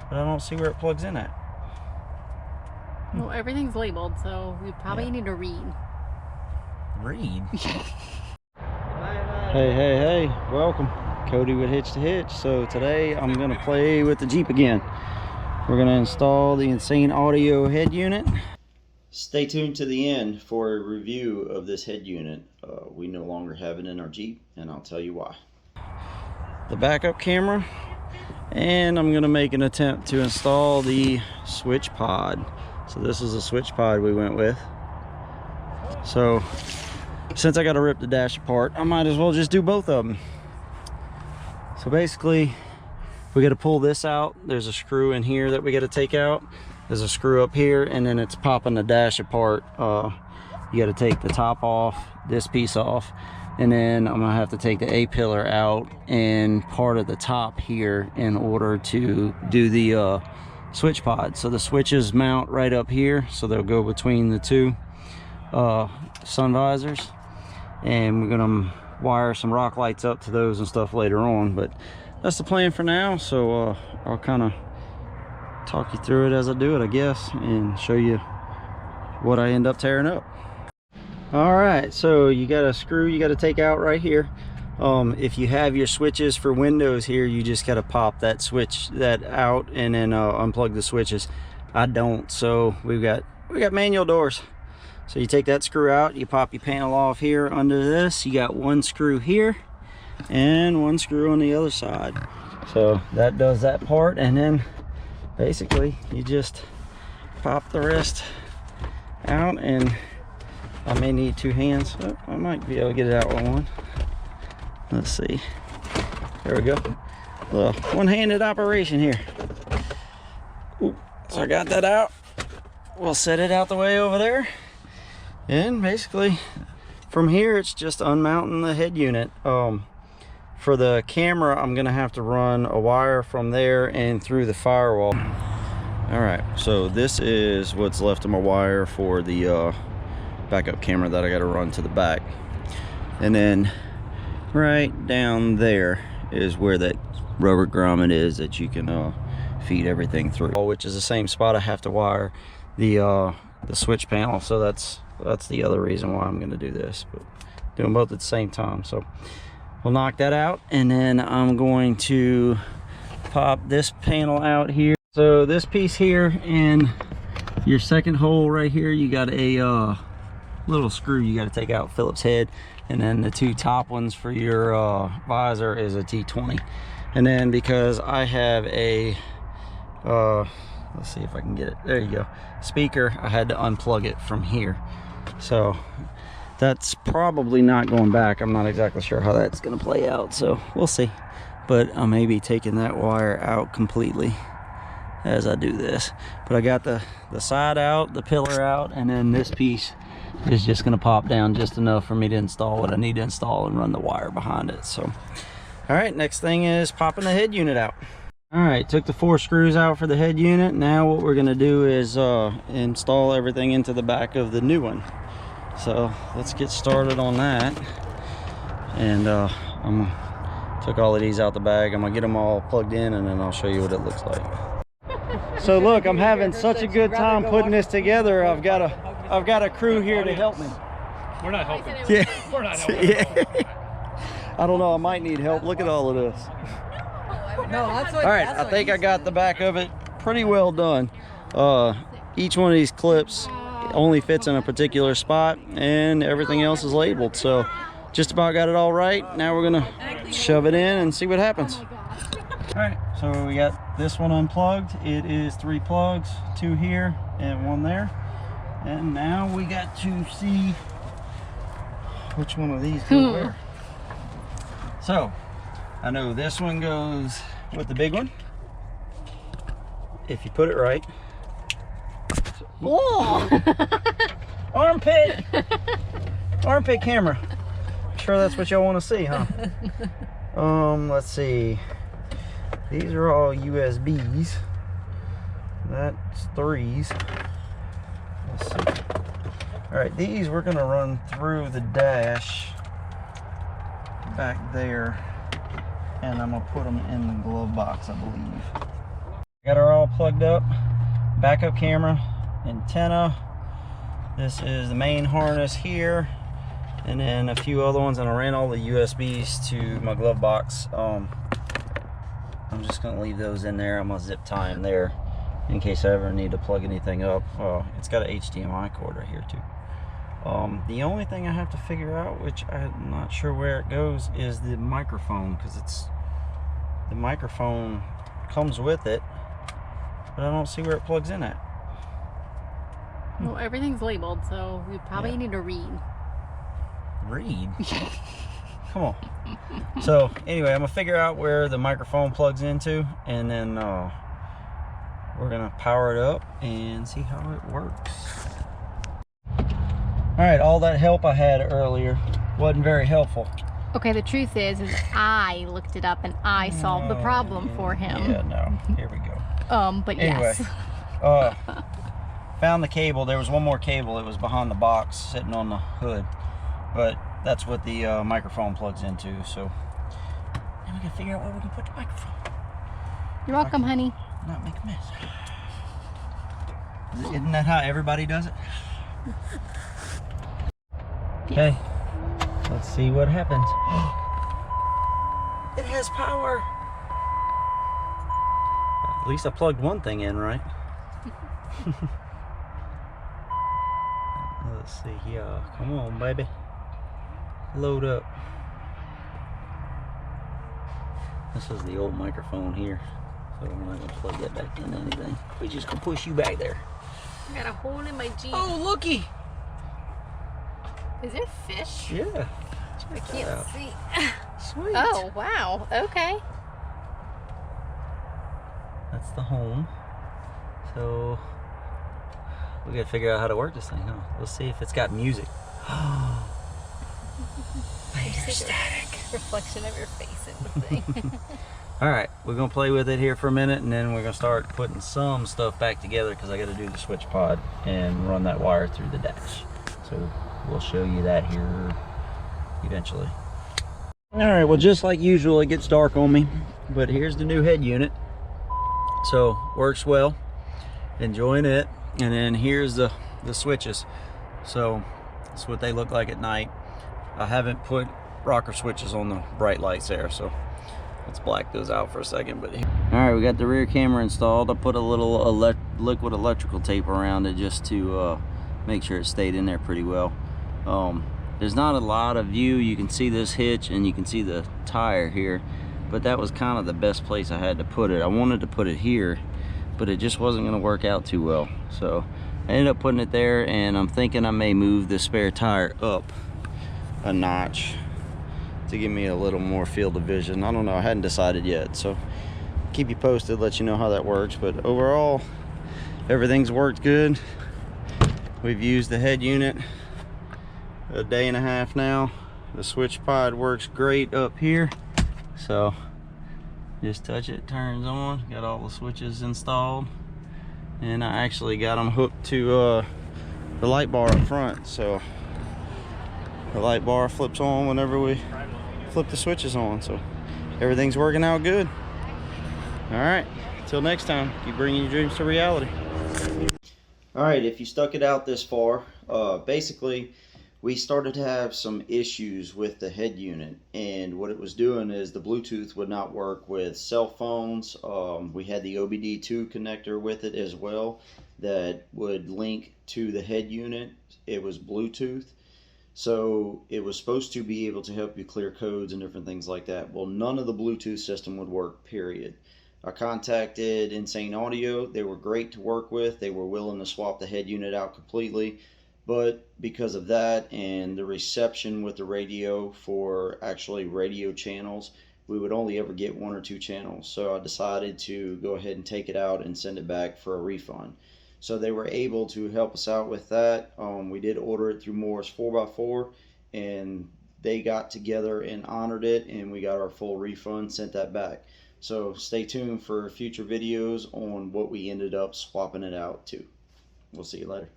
but I don't see where it plugs in at. Well, everything's labeled, so we probably need to read. Read? Hey, welcome. Cody with Hitch to Hitch. So today I'm gonna play with the Jeep again. We're gonna install the Insane Audio head unit. Stay tuned to the end for a review of this head unit. We no longer have it in our Jeep, and I'll tell you why. The backup camera, and I'm gonna make an attempt to install the switch pod. So this is a switch pod we went with. So since I gotta rip the dash apart, I might as well just do both of them. So basically, we gotta pull this out. There's a screw in here that we gotta take out. There's a screw up here, and then it's popping the dash apart. You gotta take the top off, this piece off, and then I'm gonna have to take the A-pillar out and part of the top here in order to do the switch pod. So the switches mount right up here, so they'll go between the two sun visors, and we're gonna wire some rock lights up to those and stuff later on, but that's the plan for now. So I'll kind of talk you through it as I do it, I guess, and show you what I end up tearing up. All right, so you got a screw you got to take out right here. If you have your switches for windows here, you just got to pop that switch out and then unplug the switches. I don't, so we got manual doors. So you take that screw out, you pop your panel off here under this. You got one screw here and one screw on the other side. So that does that part, and then basically you just pop the rest out, and I may need two hands. Oh, I might be able to get it out with one. Let's see. There we go. Little one-handed operation here. Ooh, so I got that out. We'll set it out the way over there. And basically from here it's just unmounting the head unit. For the camera, I'm gonna have to run a wire from there and through the firewall. All right, so this is what's left of my wire for the backup camera that I got to run to the back, and then right down there is where that rubber grommet is that you can feed everything through, which is the same spot I have to wire the switch panel. So that's the other reason why I'm going to do this, but doing both at the same time. So we'll knock that out, and then I'm going to pop this panel out here. So this piece here, and your second hole right here, you got a little screw you got to take out Phillips head, and then the two top ones for your visor is a T20. And then because I have a let's see if I can get it, there you go, speaker, I had to unplug it from here. So that's probably not going back. I'm not exactly sure how that's going to play out, so we'll see. But I may be taking that wire out completely as I do this. But I got the side out, the pillar out, and then this piece is just going to pop down just enough for me to install what I need to install and run the wire behind it. So all right, next thing is popping the head unit out. All right, took the 4 screws out for the head unit. Now what we're going to do is install everything into the back of the new one. So let's get started on that. And took all of these out the bag. I'm gonna get them all plugged in, and then I'll show you what it looks like. So look, I'm having such a good time putting this together. I've got a crew here to help me. We're not helping. Yeah. We're not helping. Yeah. I don't know, I might need help. Look at all of this. No, that's what, all right, I think I got the back of it pretty well done. Each one of these clips only fits in a particular spot, and everything else is labeled. So just about got it all right. Now we're gonna shove it in and see what happens. All right, so we got this one unplugged. It is 3 plugs, 2 here and 1 there. And now we got to see which one of these go where. So I know this one goes with the big one, if you put it right. Oh! Armpit! Armpit camera. Sure that's what y'all want to see, huh? Let's see. These are all USBs. That's 3s. Let's see. All right, these we're gonna run through the dash back there, and I'm gonna put them in the glove box, I believe. Got her all plugged up. Backup camera, antenna. This is the main harness here, and then a few other ones, and I ran all the USBs to my glove box. I'm just gonna leave those in there. I'm gonna zip tie them there in case I ever need to plug anything up. It's got an HDMI cord right here too. The only thing I have to figure out, which I'm not sure where it goes, is the microphone, because the microphone comes with it, but I don't see where it plugs in at. Well, everything's labeled, so we probably need to read. Read? Come on. So anyway, I'm gonna figure out where the microphone plugs into, and then we're gonna power it up and see how it works. All right, all that help I had earlier wasn't very helpful. Okay, the truth is I looked it up and I solved the problem for him. Yeah, no, here we go. But anyway, yes. Found the cable. There was one more cable. It was behind the box, sitting on the hood. But that's what the microphone plugs into. So now we gotta figure out where we can put the microphone. You're welcome, honey. Not make a mess. Isn't that how everybody does it? Okay, let's see what happens. It has power. At least I plugged one thing in, right? Let's see here. Come on, baby. Load up. This is the old microphone here, so we're not gonna plug that back in anything. We just gonna push you back there. I got a hole in my Jeep. Oh, looky! Is there fish? Yeah. I can't see. Sweet. Oh, wow. Okay. That's the home. So we gotta figure out how to work this thing, huh? Let's see if it's got music. I hear static. Reflection of your face in the thing. All right, we're gonna play with it here for a minute, and then we're gonna start putting some stuff back together, because I gotta do the switch pod and run that wire through the dash. So we'll show you that here eventually. All right, well, just like usual, it gets dark on me, but here's the new head unit. So works well, enjoying it. And then here's the switches. So that's what they look like at night. I haven't put rocker switches on the bright lights there, so let's black those out for a second. But all right, we got the rear camera installed. I put a little liquid electrical tape around it just to make sure it stayed in there pretty well. There's not a lot of view. You can see this hitch and you can see the tire here, but that was kind of the best place I had to put it. I wanted to put it here, but it just wasn't going to work out too well, so I ended up putting it there. And I'm thinking I may move the spare tire up a notch to give me a little more field of vision. I don't know, I hadn't decided yet, so keep you posted, let you know how that works. But overall, everything's worked good. We've used the head unit a day and a half now. The switch pod works great up here, so just touch it, turns on. Got all the switches installed, and I actually got them hooked to the light bar up front, so the light bar flips on whenever we flip the switches on. So everything's working out good. All right, until next time, keep bringing your dreams to reality. All right, if you stuck it out this far, basically we started to have some issues with the head unit, and what it was doing is the Bluetooth would not work with cell phones. We had the OBD2 connector with it as well that would link to the head unit. It was Bluetooth, so it was supposed to be able to help you clear codes and different things like that. Well, none of the Bluetooth system would work, period. I contacted Insane Audio. They were great to work with. They were willing to swap the head unit out completely. But because of that and the reception with the radio for actually radio channels, we would only ever get 1 or 2 channels. So I decided to go ahead and take it out and send it back for a refund. So they were able to help us out with that. We did order it through Morris 4x4, and they got together and honored it, and we got our full refund, sent that back. So stay tuned for future videos on what we ended up swapping it out to. We'll see you later.